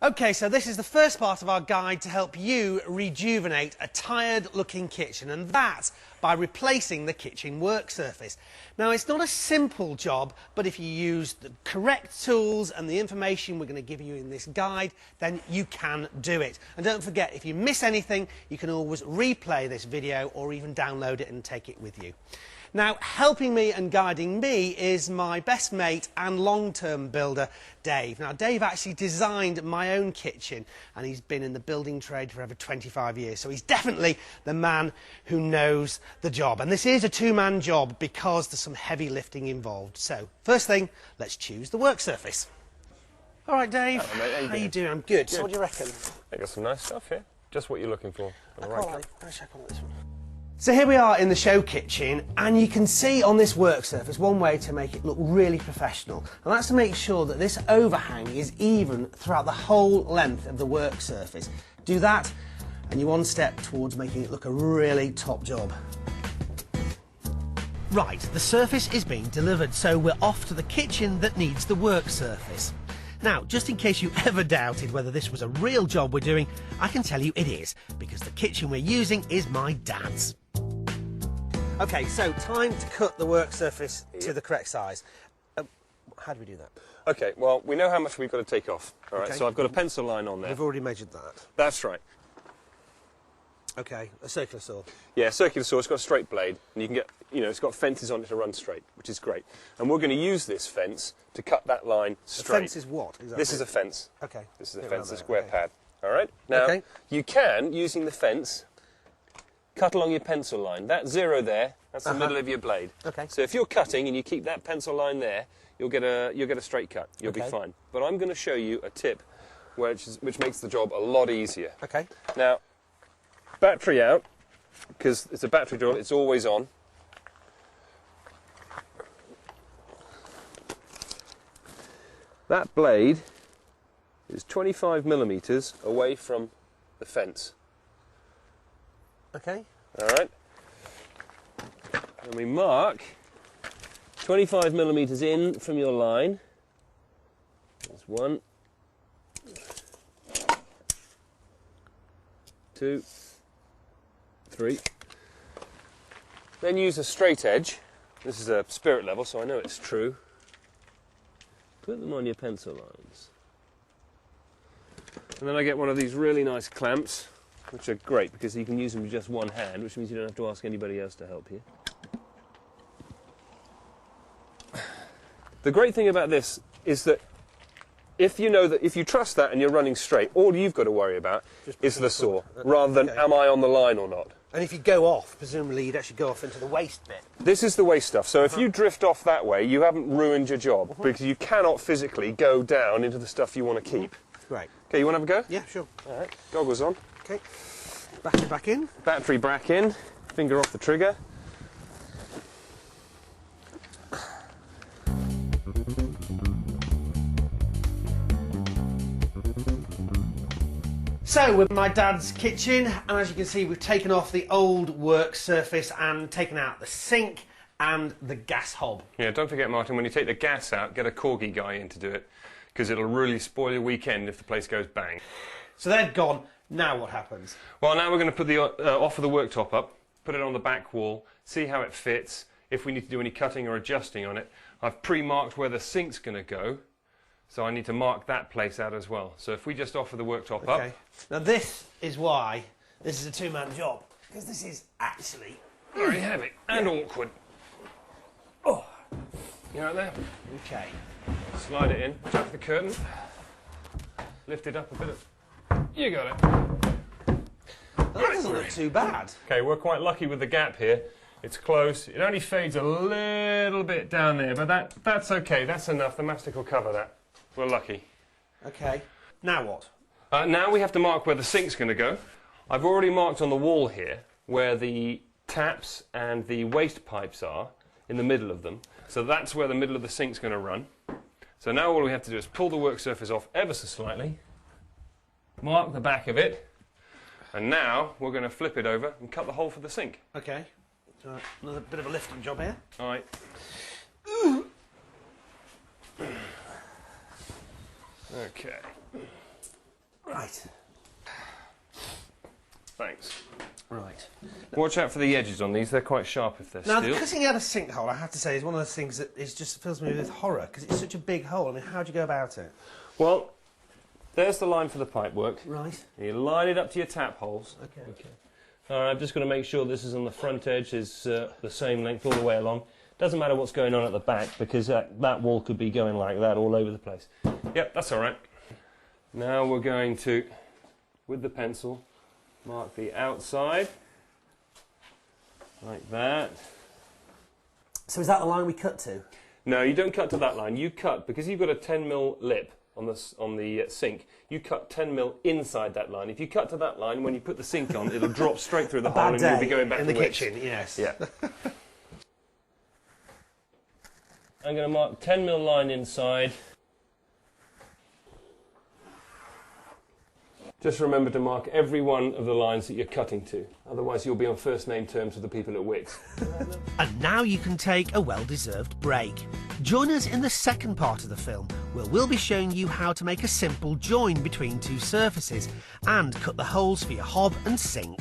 Okay, so this is the first part of our guide to help you rejuvenate a tired-looking kitchen, and that's by replacing the kitchen work surface. Now, it's not a simple job, but if you use the correct tools and the information we're going to give you in this guide, then you can do it. And don't forget, if you miss anything, you can always replay this video or even download it and take it with you. Now, helping me and guiding me is my best mate and long-term builder, Dave. Now, Dave actually designed my own kitchen, and he's been in the building trade for over 25 years, so he's definitely the man who knows the job. And this is a two-man job because there's some heavy lifting involved. So, first thing, let's choose the work surface. All right, Dave. Hello, mate. How you doing? I'm good. So what do you reckon? I got some nice stuff here. Just what you're looking for. Let's check on this one. So here we are in the show kitchen, and you can see on this work surface one way to make it look really professional, and that's to make sure that this overhang is even throughout the whole length of the work surface. Do that and you're one step towards making it look a really top job. Right, the surface is being delivered, so we're off to the kitchen that needs the work surface. Now, just in case you ever doubted whether this was a real job we're doing, I can tell you it is, because the kitchen we're using is my dad's. Okay, so time to cut the work surface to the correct size. How do we do that? Okay, well, we know how much we've got to take off. All right, Okay. so I've got a pencil line on there. We've already measured that. That's right. Okay, a circular saw. Yeah, circular saw, it's got a straight blade, and you can get, it's got fences on it to run straight, which is great. And we're going to use this fence to cut that line straight. The fence is what, exactly? This is a fence. Okay. This is a Bit fence, around a there, square okay. pad. All right? Now, Okay. you can, using the fence, cut along your pencil line. That zero there, that's the middle of your blade. Okay. So if you're cutting and you keep that pencil line there, you'll get a straight cut. You'll be Okay. fine. But I'm going to show you a tip which makes the job a lot easier. Okay. Now, battery out, because it's a battery drill, it's always on. That blade is 25 millimeters away from the fence. Okay. All right. And we mark 25 millimeters in from your line. There's 1, 2, 3. Then use a straight edge. This is a spirit level, so I know it's true. Put them on your pencil lines. And then I get one of these really nice clamps, which are great because you can use them with just one hand, which means you don't have to ask anybody else to help you. The great thing about this is that if you trust that and you're running straight, all you've got to worry about is the saw, rather than am I on the line or not. And if you go off, presumably you'd actually go off into the waste bit. This is the waste stuff, so if you drift off that way, you haven't ruined your job, because you cannot physically go down into the stuff you want to keep. Great. Okay, you want to have a go? Yeah, sure. All right, goggles on. Okay. Battery back in. Battery back in, finger off the trigger. So, we're in my dad's kitchen, and as you can see, we've taken off the old work surface and taken out the sink and the gas hob. Yeah, don't forget, Martin, when you take the gas out, get a corgi guy in to do it, because it'll really spoil your weekend if the place goes bang. So they're gone. Now what happens? Well, now we're going to put the offer the worktop up, put it on the back wall, see how it fits, if we need to do any cutting or adjusting on it. I've pre-marked where the sink's going to go, so I need to mark that place out as well. So if we just offer the worktop up... Now this is why this is a two-man job, because this is actually very heavy and awkward. Oh, you right there? Okay. Slide it in, jack the curtain, lift it up a bit. You got it. That doesn't look too bad. Okay, we're quite lucky with the gap here. It's close. It only fades a little bit down there, but that's okay. That's enough. The mastic will cover that. We're lucky. Okay. Now what? Now we have to mark where the sink's going to go. I've already marked on the wall here where the taps and the waste pipes are, in the middle of them. So that's where the middle of the sink's going to run. So now all we have to do is pull the work surface off ever so slightly, mark the back of it, and now we're going to flip it over and cut the hole for the sink. Okay. Another bit of a lifting job here. All right. Okay. Right. Thanks. Right. Watch out for the edges on these, they're quite sharp if they're Now, steel. cutting out a sinkhole, I have to say, is one of those things that just fills me with horror, because it's such a big hole. I mean, how do you go about it? Well, there's the line for the pipe work. Right. You line it up to your tap holes. Okay. All right, I'm just going to make sure this is on the front edge, is the same length all the way along. Doesn't matter what's going on at the back, because that wall could be going like that all over the place. Yep, that's all right. Now we're going to, with the pencil, mark the outside, like that. So is that the line we cut to? No, you don't cut to that line. You cut, because you've got a 10mm lip on the sink, you cut 10mm inside that line. If you cut to that line, when you put the sink on, it'll drop straight through the hole and you'll be going back in to the Wickes. kitchen, yes. Yeah. I'm going to mark 10mm line inside. Just remember to mark every one of the lines that you're cutting to, otherwise you'll be on first name terms with the people at Wickes. And now you can take a well-deserved break. Join us in the second part of the film, where we'll be showing you how to make a simple join between two surfaces and cut the holes for your hob and sink.